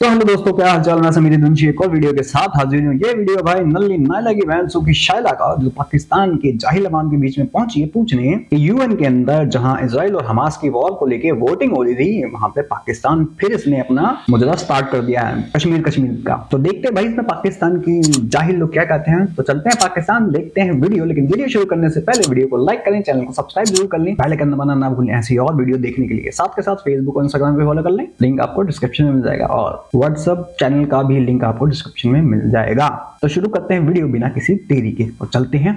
तो हेलो दोस्तों, क्या हाल चाल। मैं समीर दुंशी एक और वीडियो के साथ हाजिर हूँ। ये वीडियो भाई नल्ली नायला की बहन सुखी शायला का, जो पाकिस्तान के जाहिल अवाम के बीच में पहुंची है पूछने कि यूएन के अंदर जहां इजराइल और हमास की वॉर को लेके वोटिंग हो रही थी, वहां पे पाकिस्तान फिर इसने अपना मुजरा स्टार्ट कर दिया है कश्मीर का। तो देखते हैं भाई इसमें पाकिस्तान की जाहिल लोग क्या कहते हैं। तो चलते हैं पाकिस्तान, देखते हैं वीडियो। लेकिन वीडियो शुरू करने से पहले वीडियो को लाइक करें, चैनल को सब्सक्राइब जरूर कर लें, पहले करना बना ना भूलें ऐसी और वीडियो देखने के लिए। साथ के साथ फेसबुक और इंस्टाग्राम पे फॉलो कर लें, लिंक आपको डिस्क्रिप्शन में मिल जाएगा, और व्हाट्सएप चैनल का भी लिंक आपको डिस्क्रिप्शन में मिल जाएगा। तो शुरू करते हैं वीडियो बिना किसी देरी के और चलते हैं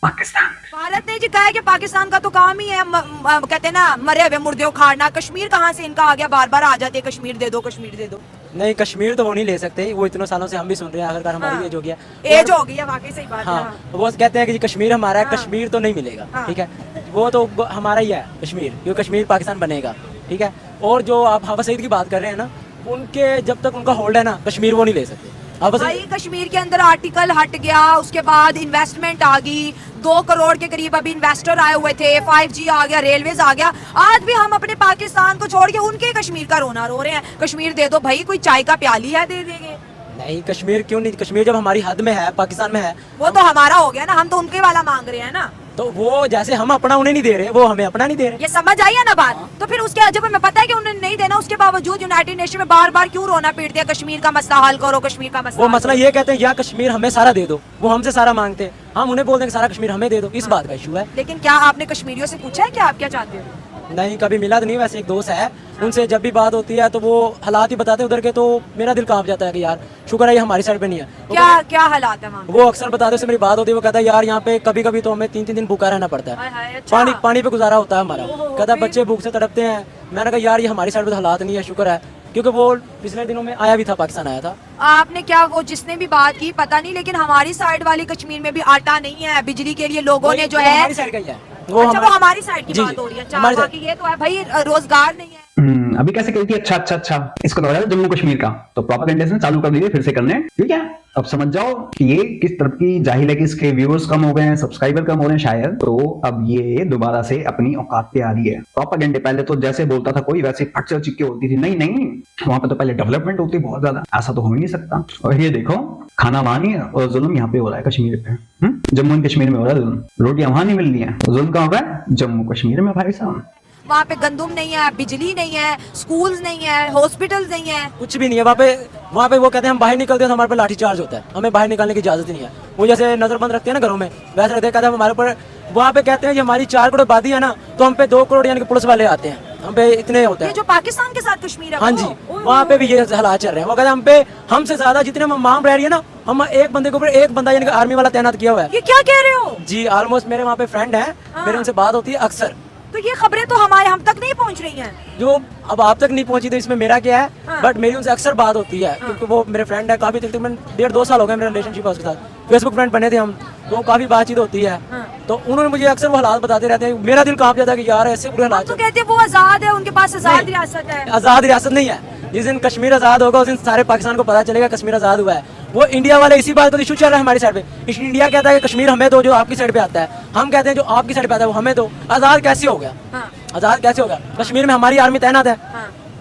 पाकिस्तान। भारत ने जी कहा है कि पाकिस्तान का तो काम ही है कहते हैं ना मरे हुए मुर्दे उखाड़ना। कश्मीर कहाँ से इनका आ गया, बार बार आ जाते हैं कश्मीर दे दो कश्मीर दे दो। नहीं, कश्मीर तो वो नहीं ले सकते, वो इतने सालों से हम भी सुन रहे हैं, आखिरकार हमारी एज हो गया, एज हो गई है, वाकई सही बात है। हाँ, वो कहते हैं कि कश्मीर हमारा है, कश्मीर तो नहीं मिलेगा। ठीक है, वो तो हमारा ही है कश्मीर, क्योंकि कश्मीर पाकिस्तान बनेगा। ठीक है, और जो आप हवस सईद की बात कर रहे हैं ना, उनके जब तक उनका होल्ड है ना, कश्मीर वो नहीं ले सकते। भाई कश्मीर के अंदर आर्टिकल हट गया, उसके बाद इन्वेस्टमेंट आ गई, 2 करोड़ के करीब अभी इन्वेस्टर आए हुए थे, 5G आ गया, रेलवेज आ गया। आज भी हम अपने पाकिस्तान को छोड़ के उनके कश्मीर का रोना रो रहे हैं। कश्मीर दे दो भाई, कोई चाय का प्याली है दे देंगे। नहीं, कश्मीर क्यों नहीं? कश्मीर जब हमारी हद में है, पाकिस्तान में है, वो तो हमारा हो गया ना, हम तो उनके वाला मांग रहे हैं ना। तो वो जैसे हम अपना उन्हें नहीं दे रहे, वो हमें अपना नहीं दे रहे। ये समझ आई है ना बात। तो फिर उसके जब हमें पता है कि उन्हें नहीं देना, उसके बावजूद यूनाइटेड नेशन में बार बार क्यों रोना पीटते हैं, कश्मीर का मसला हल करो, कश्मीर का मसला। वो मसला ये कहते हैं या कश्मीर हमें सारा दे दो, वो हमसे सारा मांगते हैं, हम उन्हें बोलते हैं सारा कश्मीर हमें दे दो। इस बात का इशू है। लेकिन क्या आपने कश्मीरियों से पूछा है कि आप क्या चाहते हो? नहीं, कभी मिला तो नहीं। वैसे एक दोस्त है, उनसे जब भी बात होती है तो वो हालात ही बताते हैं उधर के, तो मेरा दिल कांप जाता है कि यार शुक्र है ये हमारी साइड पे नहीं है। क्या हालात है वहाँ? वो अक्सर बताते हैं, उससे मेरी बात होती है, वो कहता है यार यहाँ पे कभी कभी तो हमें 3-3 दिन भूखा रहना पड़ता है। अच्छा। पानी पे गुजारा होता है हमारा। कहता है बच्चे भूख से तड़पते हैं। मैंने कहा यार ये हमारी साइड पे तो हालात नहीं है, शुक्र है, क्योंकि वो पिछले दिनों में आया भी था, पाकिस्तान आया था। आपने क्या, वो जिसने भी बात की पता नहीं, लेकिन हमारी साइड वाली कश्मीर में भी आटा नहीं है बिजली के लिए। लोगों ने जो है हमारी साइड का ही है वो हमारी साइड की जी, बात हो रही है। अच्छा, ये तो है भाई, रोजगार नहीं है। अभी कैसे कहती है अच्छा इसको तो जम्मू कश्मीर का तो प्रोपेगेंडा ने चालू कर दिए फिर से करने। ठीक है, अब समझ जाओ कि ये किस तरह की जाहिल है कि इसके व्यूअर्स कम हो गए हैं, सब्सक्राइबर कम हो रहे हैं शायद। तो अब ये दोबारा से अपनी औकात पे आ रही है। प्रोपेगेंडा पहले तो जैसे बोलता था कोई, वैसे फटचर चिक्के होती थी। नहीं, वहां पे तो पहले डेवलपमेंट होती बहुत ज्यादा, ऐसा तो हो ही नहीं सकता। और ये देखो, खाना वहां नहीं है और जुल्म यहाँ पे हो रहा है कश्मीर पे। जम्मू एंड कश्मीर में हो रहा है जुल्म। रोटियां वहां नहीं मिल रही है, जुल्म कहाँ हो रहा है? जम्मू कश्मीर में भाई साहब। वहाँ पे गंदुम नहीं है, बिजली नहीं है, स्कूल्स नहीं है, हॉस्पिटल्स नहीं है, कुछ भी नहीं है वहाँ पे वो कहते हैं हम बाहर निकलते हैं तो हमारे पर लाठी चार्ज होता है, हमें बाहर निकलने की इजाजत नहीं है। वो जैसे नजरबंद रखते हैं ना घरों में, वैसे रखते हैं, कहते हैं हमारे ऊपर। वहाँ पे कहते हैं ये हमारी 4 करोड़ आबादी है ना, तो हम पे 2 करोड़ यानी कि पुलिस वाले आते हैं, हम पे इतने होते हैं। ये जो पाकिस्तान के साथ कश्मीर है, हाँ जी, वहाँ पे भी ये हालात चल रहे हैं। वो कहते हैं हम पे, हमसे ज्यादा जितने माम रह रही है ना, हम एक बंदे के ऊपर एक बंदा यानी कि आर्मी वाला तैनात किया हुआ है। ये क्या कह रहे हो? जी, ऑलमोस्ट मेरे वहाँ पे फ्रेंड है, मेरे उनसे बात होती है अक्सर। तो ये खबरें तो हम तक नहीं पहुंच रही हैं। जो अब आप तक नहीं पहुंची तो इसमें मेरा क्या है, बट मेरी उनसे अक्सर बात होती है, क्योंकि वो मेरे फ्रेंड है काफी। तकरीबन 1.5-2 साल हो गए मेरा रिलेशनशिप है उसके साथ, फेसबुक फ्रेंड बने थे हम, तो काफी बातचीत होती है। तो उन्होंने मुझे अक्सर वो हालात बताते रहते हैं, मेरा दिल कांप जाता है कि यार ऐसे बुरे हालात। तो कहते हैं वो आजाद है, उनके पास आजाद रियासत है। आजाद रियासत नहीं है। जिस दिन कश्मीर आजाद होगा उस दिन सारे पाकिस्तान को पता चलेगा कश्मीर आजाद हुआ है। वो इंडिया वाले इसी बात पर इशू चल रहा है हमारी साइड पे। इंडिया कहता है कि कश्मीर हमें दो जो आपकी साइड पे आता है, हम कहते हैं जो आपकी साइड पे आता है वो हमें दो। आजाद कैसे हो गया? आजाद कैसे होगा? कश्मीर में हमारी आर्मी तैनात है,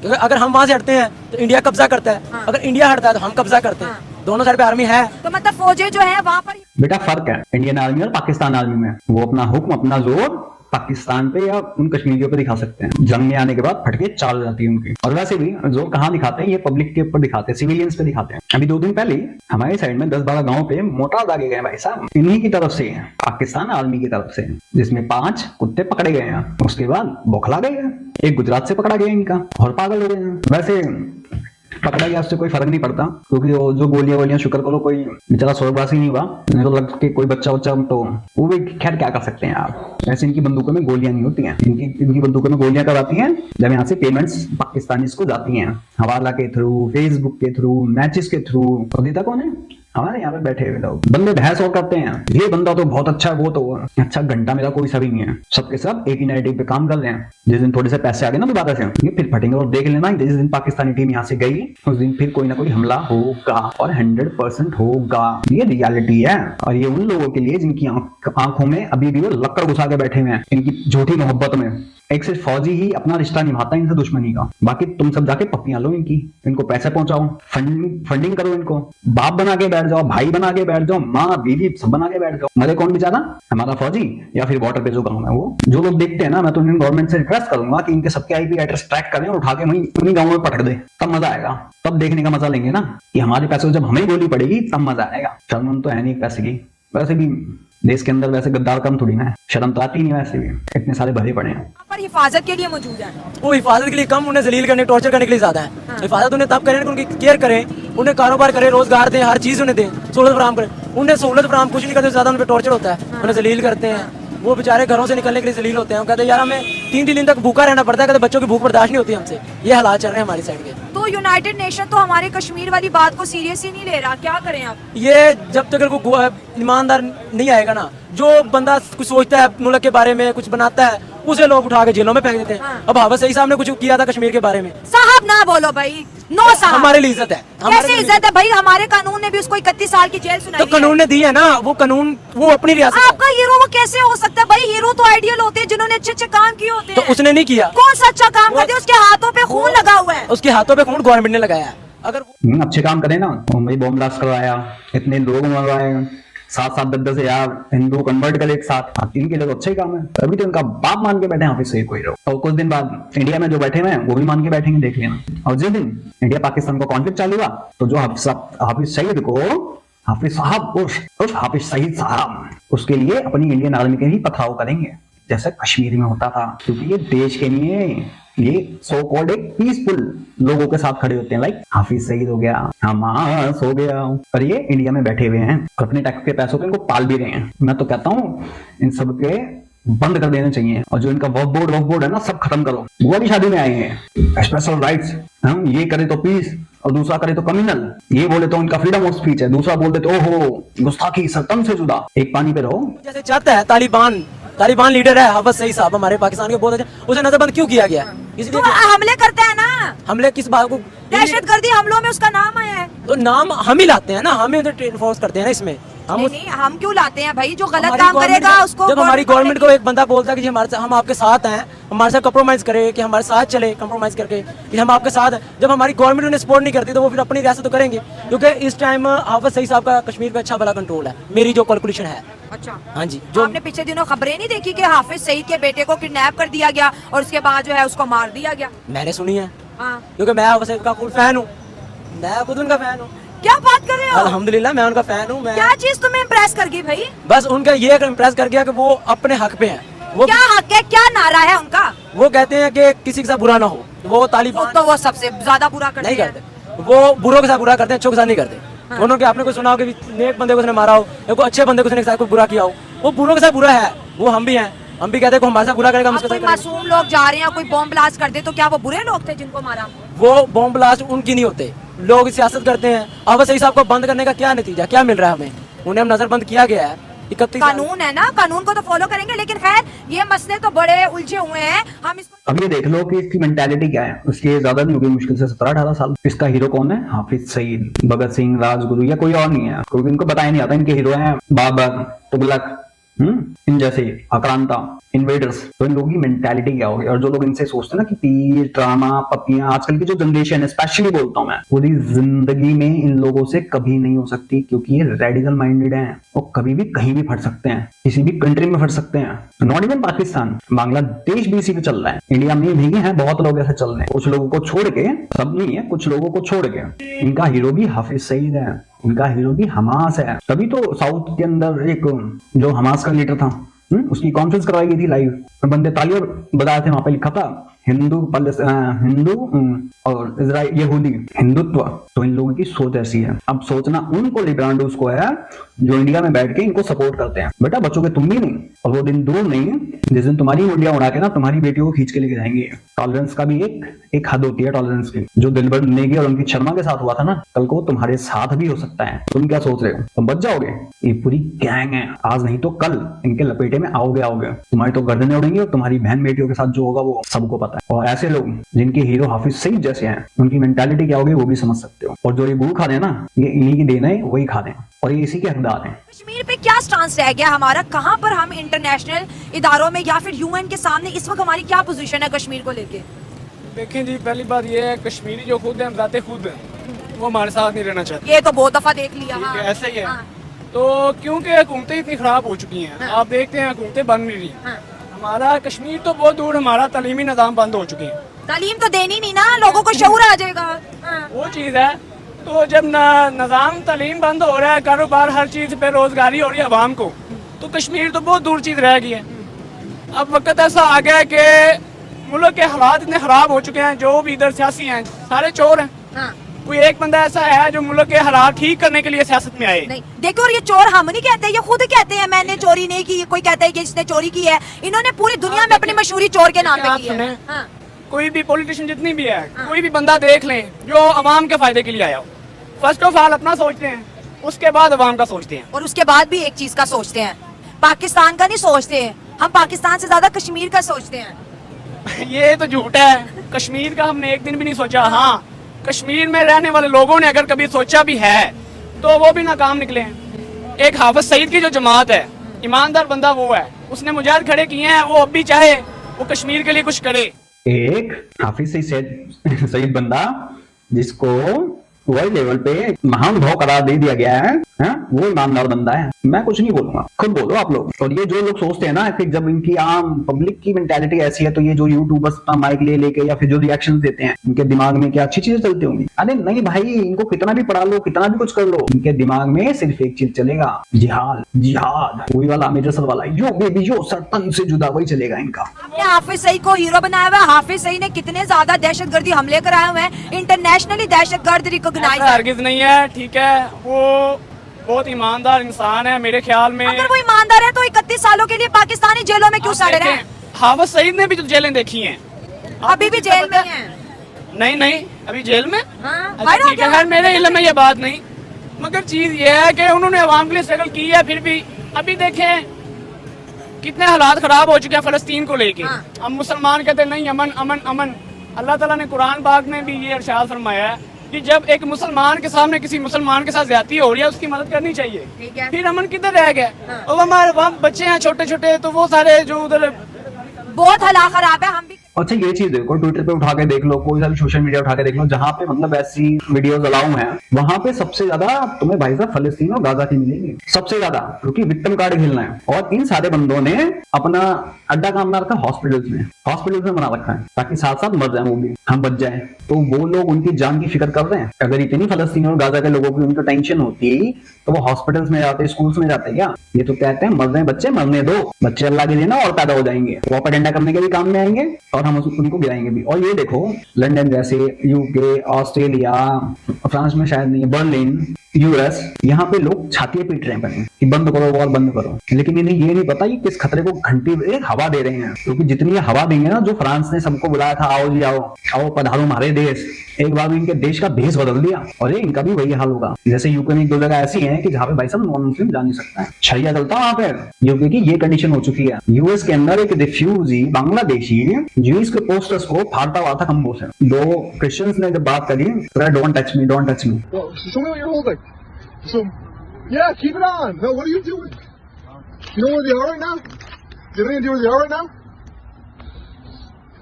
क्योंकि अगर हम वहाँ से हटते हैं तो इंडिया कब्जा करता है, अगर इंडिया हटता है तो हम कब्जा करते हैं। दोनों साइड पे आर्मी है। तो मतलब फौजें जो है वहाँ पर बेटा फर्क है इंडियन आर्मी और पाकिस्तान आर्मी में। वो अपना हुक्म, अपना जोर पाकिस्तान पे या उन कश्मीरियों पे दिखा सकते हैं। जंग में आने के बाद फटके चाल जाती है उनकी। और वैसे भी जोर कहाँ दिखाते हैं? ये पब्लिक के ऊपर दिखाते हैं, सिविलियंस पे दिखाते हैं। अभी 2 दिन पहले हमारी साइड में 10-12 गाँव पे मोर्टार दागे गए भाई साहब, इन्हीं की तरफ से, पाकिस्तान आर्मी की तरफ से, जिसमें 5 कुत्ते पकड़े गए हैं। उसके बाद बौखला गए हैं। एक गुजरात से पकड़ा गया इनका, और पागल हो गए हैं। वैसे पकड़ा गया उससे कोई फर्क नहीं पड़ता, क्योंकि जो गोलियां शुक्र करो कोई बेचारा स्वर्गवासी नहीं हुआ। तो लग के कोई बच्चा तो वो भी खैर क्या कर सकते हैं आप। ऐसे इनकी बंदूकों में गोलियां नहीं होती हैं। इनकी बंदूकों में गोलियां कब आती हैं? जब यहाँ से पेमेंट्स पाकिस्तानी को जाती हैं, हवाला के थ्रू, फेसबुक के थ्रू, मैचेस के थ्रू। तो देता कौन है? हमारे यहाँ पे बैठे हुए लोग बंदे बहस और करते हैं, ये बंदा तो बहुत अच्छा है, वो तो अच्छा घंटा मेरा कोई सभी नहीं है, सबके सब एक ही नैरेटिव पे काम कर रहे हैं। जिस दिन थोड़े से पैसे आ गए ना दोबारा से, ये फिर फटेंगे। और देख लेना जिस दिन पाकिस्तानी टीम यहाँ से गई उस दिन फिर कोई ना कोई हमला होगा और 100% होगा। ये रियलिटी है। और ये उन लोगों के लिए जिनकी आंखों में अभी भी वो लक्कड़ घुसा के बैठे हुए हैं इनकी झूठी मोहब्बत में। एक सिर्फ फौजी ही अपना रिश्ता निभाता है इनसे दुश्मनी का, बाकी तुम सब जाके पप्पियां लो इनकी, इनको पैसे पहुंचाओ, फंडिंग करो, इनको बाप बना के बैठ जाओ, भाई बना के बैठ जाओ, माँ बीवी सब बना के बैठ जाओ। मरे कौन बेचारा, हमारा फौजी या फिर बॉर्डर पे जो गाँव है वो। जो लोग देखते हैं ना, मैं तो इंडियन गवर्नमेंट से रिक्वेस्ट करूंगा कि इनके सबके IP एड्रेस ट्रैक करें और उठा के वहीं उन्हीं गाँव में पटक दे, तब मजा आएगा। तब देखने का मजा लेंगे ना कि हमारे पैसे जब हमें गोली पड़ेगी तब मजा आएगा। शर्म तो है नहीं पैसे की, वैसे भी देश के अंदर वैसे गद्दार कम थोड़ी ना है, शर्म तो आती नहीं वैसे भी, इतने सारे भरे पड़े हैं। पर हिफाजत के लिए मौजूद है, वो हिफाजत के लिए कम, उन्हें जलील करने टॉर्चर करने के लिए ज्यादा है। हिफाजत उन्हें तब करें कि उनकी केयर करें, उन्हें कारोबार करें, रोजगार दें, हर चीज उन्हें दें, सहूलत फराम करें। उन्हें सहूलत फराम कुछ नहीं करते, ज्यादा उन पर टॉर्चर होता है, उन्हें जलील करते हैं। वो बेचारे घरों से निकलने के लिए जलील होते हैं, कहते हैं यार हमें 3 दिन तक भूखा रहना पड़ता है, कहते बच्चों की भूख बर्दाश्त नहीं होती हमसे। ये हालात चल रहे हैं हमारी साइड के। तो यूनाइटेड नेशन तो हमारे कश्मीर वाली बात को सीरियस ही नहीं ले रहा, क्या करें आप? ये जब तक को ईमानदार नहीं आएगा ना, जो बंदा कुछ सोचता है मुल्क के बारे में, कुछ बनाता है, उसे लोग उठा के जेलों में फेंक देते हैं। अब हाफिज सईद साहब ने कुछ किया था कश्मीर के बारे में। साहब ना बोलो भाई, नो साहब। हमारे लिए इज्जत है, कैसे इज्जत है भाई? हमारे कानून ने भी उसको 31 साल की जेल सुनाई तो कानून ने दी है ना, वो कानून वो अपनी रियासत है। आपका हीरो वो कैसे हो सकता है भाई? हीरो तो आइडियल होते हैं जिन्होंने अच्छे अच्छे काम किए होते तो हैं। उसने नहीं किया। कौन सा अच्छा काम करते? उसके हाथों पे खून लगा हुआ है। उसके हाथों पे खून गवर्नमेंट ने लगाया है। अगर अच्छे काम करें ना, मुंबई बॉम्ब ब्लास्ट करवाया, इतने लोग मरवाए, 7-7 10 हजार हिंदू कन्वर्ट कर एक साथ, इनके लिए तो अच्छा ही काम है। अभी तो इनका बाप मान के बैठे हैं हाफिज सईद को हीरो, और कुछ दिन बाद इंडिया में जो बैठे हुए हैं वो भी मान के बैठेंगे, देख लेना। और जिस दिन इंडिया पाकिस्तान का कॉन्फ्लिक्ट चालू हुआ तो जो हाफिज सईद को हाफिज साहब उस हाफिज सईद साहब उसके लिए अपनी इंडियन आर्मी के ही पथराव करेंगे जैसे कश्मीर में होता था, क्योंकि ये देश के लिए ये सो कॉल्ड एक पीसफुल लोगों के साथ खड़े होते हैं। लाइक हाफिज सईद हो गया, हमास हो गया, और ये इंडिया में बैठे हुए हैं और अपने टैक्स के पैसों पे इनको पाल भी रहे हैं। मैं तो कहता हूँ इन सब के बंद कर देने चाहिए, और जो इनका वर्क बोर्ड है ना, सब खत्म करो। बुआ की शादी में आए हैं स्पेशल राइट्स, हम ये करे तो पीस और दूसरा करे तो कम्युनल, ये बोले तो इनका फ्रीडम ऑफ स्पीच है, दूसरा बोलते तो ओहो गुस्ताखी, सत्तम से जुदा। एक पानी पे रहो। जैसे चाहता है तालिबान लीडर है हाफिज सईद साहब हमारे पाकिस्तान के, बहुत अच्छे, उसे नजरबंद क्यों किया गया? तो हमले करते हैं ना, हमले किस बात को? दहशतगर्दी हमलों में उसका नाम आया है। तो नाम हम ही लाते हैं ना, हम ही इन्फोर्स करते हैं ना इसमें। नहीं, हम क्यों लाते हैं भाई? जो गलत काम करेगा उसको, जब हमारी गवर्नमेंट को एक बंदा बोलता है कि हम आपके साथ हैं, हमारे साथ कंप्रोमाइज करे, कि हमारे साथ चले कंप्रोमाइज करके कि हम आपके साथ हैं, जब हमारी गवर्नमेंट उन्हें सपोर्ट नहीं करती तो वो फिर अपनी रियासत तो करेंगे। क्योंकि इस टाइम हाफिज सईद साहब का कश्मीर पे अच्छा बड़ा कंट्रोल है, मेरी जो कैलकुलेशन है। अच्छा, हाँ जी। जो आपने पिछले दिनों खबरें नहीं देखी कि हाफिज सईद के बेटे को किडनैप कर दिया गया और उसके बाद जो है उसको मार दिया गया? मैंने सुनी है, हाँ। क्योंकि मैं हाफिज सईद का खुद फैन हूँ, मैं खुद उनका फैन हूँ। क्या बात कर रहे हो? अल्हम्दुलिल्लाह मैं उनका फैन हूँ। क्या चीज तुम्हें इम्प्रेस कर गई भाई? बस उनका ये इम्प्रेस कर गया कि वो अपने हक पे हैं। वो क्या हक है, क्या नारा है उनका? वो कहते हैं कि किसी के साथ बुरा ना हो, वो तालिबान तो वो सबसे ज्यादा बुरा करते नहीं हैं। करते, वो बुरों के साथ बुरा करते हैं, अच्छों के साथ नहीं करते। हाँ। उन्होंने आपने कोई सुना हो कि नेक बंदे को उसने मारा हो या कोई अच्छे बंदे को उसने साथ कोई बुरा किया हो, वो बुरों के साथ बुरा है। वो हम भी हैं, हम भी कहते हैं कि हमारे साथ बुरा करेगा हम उसके साथ करेंगे। मासूम लोग जा रहे हैं, कोई बॉम्ब ब्लास्ट कर दे तो क्या वो बुरे लोग थे जिनको मारा? वो बॉम्ब ब्लास्ट उनकी नहीं होते, लोग सियासत करते हैं। हाफिज सईद साहब को बंद करने का क्या नतीजा, क्या मिल रहा है हमें? उन्हें हम नजरबंद किया गया है। कानून है ना, कानून को तो फॉलो करेंगे, लेकिन खैर ये मसले तो बड़े उलझे हुए हैं। हम इसको अब ये देख लो कि इसकी मेंटालिटी क्या है। उसकी ज्यादा नहीं होगी, मुश्किल से 17-18 साल। इसका हीरो कौन है? हाफिज सईद, भगत सिंह, राजगुरु या कोई और नहीं है, क्योंकि इनको बताया नहीं आता इनके हीरो हैं बाबर, तुगलक, इन जैसे आक्रांता, इन्वेडर्स। तो इन लोगों की मेंटालिटी क्या होगी? और जो लोग इनसे सोचते हैं ना कि पीर, ड्रामा, पपियां, आजकल की जो जनरेशन है, स्पेशली बोलता हूं मैं, पूरी जिंदगी में इन लोगों से कभी नहीं हो सकती, क्योंकि ये रेडिकल माइंडेड हैं और कभी भी कहीं भी फट सकते हैं, किसी भी कंट्री में फट सकते हैं। नॉट इवन पाकिस्तान, बांग्लादेश भी इसी पे चल रहा है, इंडिया में भी हैं बहुत लोग ऐसे चल रहे हैं। कुछ लोगों को छोड़ के, सब नहीं है, कुछ लोगों को छोड़ के। इनका हीरो भी हाफिज सईद है, इनका हीरो भी हमास है। तभी तो साउथ के अंदर एक जो हमास का लीडर था, उसकी कॉन्फ्रेंस करवाई गई थी लाइव, बंदे तालियां बजाए थे, वहां पे लिखा था हिंदू और इजराइल यहूदी हिंदुत्व, तो इन लोगों की सोच ऐसी है। अब सोचना उनको लिब्रांडोस को है जो इंडिया में बैठ के इनको सपोर्ट करते हैं। बेटा बचोगे तुम भी नहीं, और वो दिन दूर नहीं जिस दिन तुम्हारी मुंडिया उड़ा के ना तुम्हारी बेटियों को खींच के लेके जाएंगे। टॉलरेंस का भी एक हद होती है टॉलरेंस की। जो दिलबर नेगी और उनकी शर्मा के साथ हुआ था ना, कल को तुम्हारे साथ भी हो सकता है। तुम क्या सोच रहे हो, तुम बच जाओगे? ये पूरी गैंग है, आज नहीं तो कल इनके लपेटे में आओगे। तुम्हारी तो गर्दनें उड़ेंगी और तुम्हारी बहन बेटियों के साथ जो होगा वो सबको पता है। और ऐसे लोग जिनके हीरो हाफिज सईद जैसे हैं, उनकी मेंटालिटी क्या होगी वो भी समझ सकते हो। और जो ये गू खा रहे हैं ना, ये इन्हीं की देन है, वही खा रहे हैं और ये इसी के हकदार हैं। कश्मीर पे क्या स्टांस रह गया हमारा? कहां पर हम इंटरनेशनल इदारों में या फिर यूएन के सामने इस वक्त हमारी क्या पोजीशन है कश्मीर को लेके? देखें जी, पहली बात ये है, कश्मीरी जो खुद है, हम जाते खुद हैं, वो हमारे साथ नहीं रहना चाहते। ये तो बहुत दफा देख लिया। ठीक हाँ। है, ऐसा ही है। हाँ। तो क्योंकि हुकूमतें इतनी खराब हो चुकी हैं, आप देखते हैं हुकूमतें बन नहीं रही। हाँ। हमारा कश्मीर तो बहुत दूर, हमारा तालीमी निज़ाम बंद हो चुके हैं। तालीम तो देनी नहीं ना, लोगों को शऊर आ जाएगा। हाँ। वो चीज़ है। तो जब निज़ाम तालीम बंद हो रहा है, कारोबार हर चीज़ पे रोजगारी हो रही है आवाम को, तो कश्मीर तो बहुत दूर चीज़ रह गई है। अब वक्त ऐसा आ गया है कि मुल्क के हालात इतने खराब हो चुके हैं, जो भी इधर सियासी हैं सारे चोर हैं। हाँ। कोई एक बंदा ऐसा है जो मुल्क के हालात ठीक करने के लिए सियासत में आए। नहीं देखो, और ये चोर हम नहीं कहते, ये खुद कहते हैं मैंने चोरी नहीं की। कोई कहता है कि इसने चोरी की है। इन्होंने पूरी दुनिया में अपनी मशहूरी चोर के नाम पे आप की है। सुने, हाँ। कोई भी पॉलिटिशियन जितनी भी है, कोई भी बंदा देख लें जो अवाम के फायदे के लिए आया हो, फर्स्ट ऑफ ऑल अपना सोचते हैं, उसके बाद अवाम का सोचते हैं। और उसके बाद भी एक चीज का सोचते हैं, पाकिस्तान का नहीं सोचते हैं। हम पाकिस्तान से ज्यादा कश्मीर का सोचते हैं। ये तो झूठ है, कश्मीर का हमने एक दिन भी नहीं सोचा। हाँ, कश्मीर में रहने वाले लोगों ने अगर कभी सोचा भी है तो वो भी नाकाम निकले हैं। एक हाफिज सईद की जो जमात है, ईमानदार बंदा वो है, उसने मुजाहिद खड़े किए हैं, वो अब भी चाहे वो कश्मीर के लिए कुछ करे। एक हाफिज सईद बंदा जिसको वर्ल्ड लेवल पे महान भाव करार दे दिया गया है, वो ईमानदार बंदा है। मैं कुछ नहीं बोलूंगा, खुद बोलो आप लोग। और ये जो लोग सोचते हैं ना कि जब इनकी आम पब्लिक की मेंटालिटी ऐसी है तो ये जो यूट्यूबर्स माइक ले लेके या फिर जो रिएक्शन देते हैं, इनके दिमाग में क्या अच्छी चीजें चलती होंगी? अरे नहीं भाई, इनको कितना भी पढ़ा लो, कितना भी कुछ कर लो, इनके दिमाग में सिर्फ एक चीज चलेगा, जिहाद जिहाद। वही वाला मेजर सर वाला, यो बेबी यो सर, तन से जुदा, वही चलेगा इनका। आपने हाफिज सईद को हीरो बनाया हुआ है। हाफिज सईद ने कितने ज्यादा दहशतगर्दी हमले कराए हुए हैं, इंटरनेशनली दहशतगर्द रिकॉग्नाइज है। हरगिज नहीं है, ठीक है, वो बहुत ईमानदार इंसान है मेरे ख्याल में। अगर वो ईमानदार है तो 31 सालों के लिए पाकिस्तानी जेलों में क्यों सड़ रहे हैं? हाफिज सईद ने भी तो जेलें देखी हैं। अभी भी जेल में हैं। नहीं, अभी जेल में। हाँ, अच्छा, ठीक है, खैर मेरे इल्म में ये बात नहीं, मगर चीज ये है कि उन्होंने अवाम के लिए स्ट्रगल की है। फिर भी अभी देखें कितने हालात खराब हो चुके हैं फलस्तीन को लेके। हाँ। हम मुसलमान कहते हैं नहीं, अमन अमन अमन। अल्लाह ताला ने कुरान पाक में भी ये इरशाद फरमाया है कि जब एक मुसलमान के सामने किसी मुसलमान के साथ ज्यादती हो रही है, उसकी मदद करनी चाहिए। ठीक है। फिर अमन किधर रह गया? हाँ। और हमारे वहाँ बच्चे हैं छोटे छोटे, तो वो सारे जो उधर बहुत हालात खराब है। हम भी अच्छा ये चीज देखो, ट्विटर पे उठा के देख लो, कोई सा भी सोशल मीडिया उठा के देख लो, जहाँ पे मतलब ऐसी वीडियोस अलाउ हैं, वहां पे सबसे ज्यादा तुम्हें भाई साहब फलस्तीन और गाजा की मिलेंगी, सबसे ज्यादा, क्योंकि विक्टिम कार्ड खेलना है। और इन सारे बंदों ने अपना अड्डा काम बना रखा हॉस्पिटल्स में बना रखा है, ताकि साथ साथ मर जाए वो भी, हम बच जाए। तो वो लोग उनकी जान की फिक्र कर रहे हैं। अगर इतनी फलस्तीन और गाजा के लोगों की उनको टेंशन होती तो वो हॉस्पिटल्स में जाते, स्कूल्स में जाते क्या? ये तो कहते हैं मर रहे बच्चे, मरने दो, बच्चे अल्लाह के देना और पैदा हो जाएंगे, प्रोपेगेंडा करने के भी काम में आएंगे और हम उनको गिराएंगे भी। और ये देखो लंदन जैसे, यूके, ऑस्ट्रेलिया, फ्रांस में शायद नहीं, बर्लिन, यूएस, यहाँ पे लोग छाती पीट रहे हैं कि बंद करो वॉर बंद करो, लेकिन इन्हें ये नहीं पता कि किस खतरे को घंटी हवा दे रहे हैं। क्योंकि जितनी ये हवा देंगे ना, जो फ्रांस ने सबको बुलाया था आओ जी आओ आओ पधारो हमारे देश, एक बार में इनके देश का भेष बदल दिया और ये इनका भी वही हाल होगा। जैसे यूके में एक दो जगह ऐसी है कि जहाँ पे भाई साहब नॉन मुस्लिम जा नहीं सकता है, छरिया चलता वहां पे। यूके की ये कंडीशन हो चुकी है। यूएस के अंदर एक रिफ्यूजी बांग्लादेशी ज्यूज के पोस्टर्स को फाड़ता हुआ था खंभों से। दो क्रिश्चियंस ने जब बात करी, don't touch me, don't touch me. Show me what you're holding. So, yeah, keep it on. No, what are you doing? You know where they are right now? You have any idea where they are right now?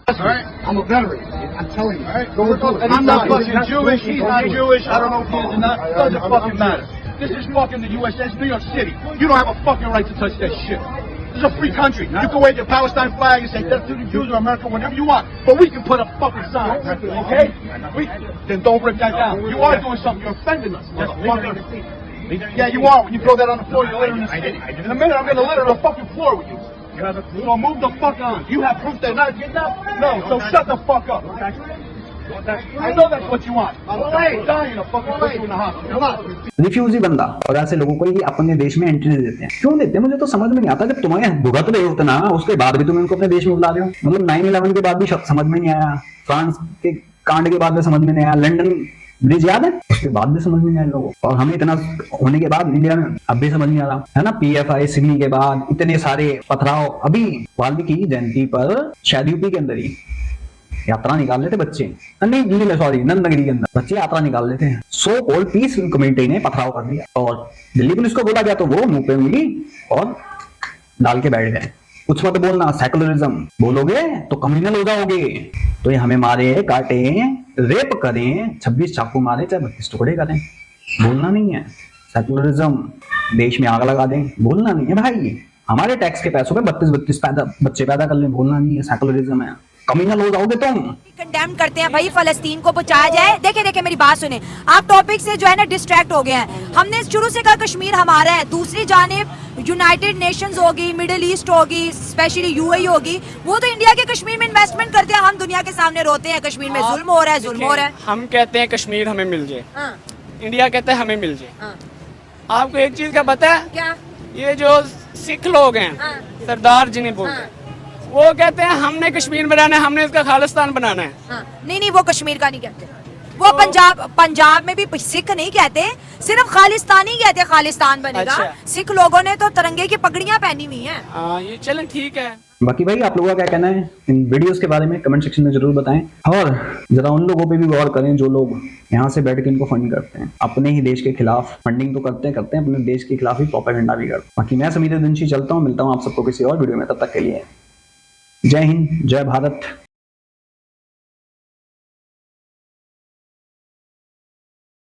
All right, I'm a veteran. I'm telling you. All right, go with it. I'm not fucking Jewish. He's not Jewish. I don't know if he is or not. It doesn't fucking matter. This is fucking the U.S. That's New York City. You don't have a fucking right to touch that shit. This is a free country. You can wave your Palestine flag and say death to the Jews or America, whatever you want. But we can put a fucking sign, okay? Then don't rip that down. You are doing something. You're offending us. That's fucking. Yeah, you are. When you throw that on the floor, you're littering the city. In a minute, I'm going to litter the fucking floor with you. So move the fuck on. You have proof they're not getting up? No, so shut the fuck up. I know that's what you want. I'm dying to fucking put you in the hospital. Come on. Refugee बंदा और ऐसे लोगों को ही अपने देश में entry देते हैं। क्यों देते हैं मुझे तो समझ में नहीं आता। जब तुम्हारे भुगत रहे होते ना, उसके बाद भी तुम इनको अपने देश में बुला रहे हो। मतलब 9/11 के बाद भी समझ में नहीं आया, फ्रांस के कांड के बाद भी समझ में नहीं आया, लंदन ब्रिज याद है, उसके बाद भी समझ में नहीं आया लोगों को। और हमें इतना होने के बाद इंडिया में अब भी समझ नहीं आ रहा है ना। PFI सिडनी के बाद इतने सारे पथराव। अभी वाल्मीकि जयंती पर शायद यूपी के अंदर ही यात्रा निकाल लेते बच्चे, नहीं दिल्ली में, सॉरी नंदनगिरी के अंदर बच्चे यात्रा निकाल लेते हैं। सो कॉल्ड पीस कम्युनिटी ने पथराव कर दिया और दिल्ली पुलिस को बोला गया तो वो मुंह पे उंगली और डाल के बैठ गए। कुछ मत बोलना, सेकुलरिज्म बोलोगे तो कम्युनल हो जाओगे। तो ये हमें मारे, काटे, रेप करें, 26 चाकू मारे, चाहे 32 टुकड़े करें, बोलना नहीं है। सेकुलरिज्म, देश में आग लगा दें, बोलना नहीं है भाई। हमारे टैक्स के पैसों पे 32 बच्चे पैदा कर लें, बोलना नहीं है। सेकुलरिज्म है, कम्युनल हो जाओगे तुम। कंडेम करते हैं भाई, फलस्तीन को बचाया जाए। देखे मेरी बात सुने, आप टॉपिक से जो है ना डिस्ट्रैक्ट हो गए हैं। हमने शुरू से कहा कश्मीर हमारा है, दूसरी जानिब यूनाइटेड नेशंस होगी, मिडिल ईस्ट होगी, स्पेशली UAE होगी, वो तो इंडिया के कश्मीर में इन्वेस्टमेंट करते हैं। हम दुनिया के सामने रोते हैं कश्मीर में जुल्म हो रहा है, जुल्म हो रहा है। हम कहते हैं कश्मीर हमें मिल जाए, इंडिया कहता है हमें मिल जाए। आपको एक चीज का पता है, क्या? ये जो सिख लोग हैं, सरदार जिन्हें बोलते हैं, वो कहते हैं हमने कश्मीर में रहना है, हमने इसका खालिस्तान बनाना है। नहीं, वो कश्मीर का नहीं कहते, वो पंजाब में भी सिख नहीं कहते, सिर्फ खालिस्तानी कहते हैं, खालिस्तान बनेगा। अच्छा। सिख लोगों ने तो तिरंगे की पगड़ियां पहनी हुई हैं। ये चलें ठीक है। बाकी भाई आप लोगों का क्या कहना है इन वीडियोस के बारे में कमेंट सेक्शन में जरूर बताएं। और जरा उन लोगों पे भी गौर करें जो लोग यहाँ से बैठ के इनको फंड करते हैं, अपने ही देश के खिलाफ फंडिंग तो करते हैं अपने देश के खिलाफ ही प्रोपेगेंडा भी करते हैं। बाकी मैं समीर दिनशी चलता हूँ, मिलता हूँ आप सबको किसी और वीडियो में, तब तक के लिए जय हिंद, जय भारत।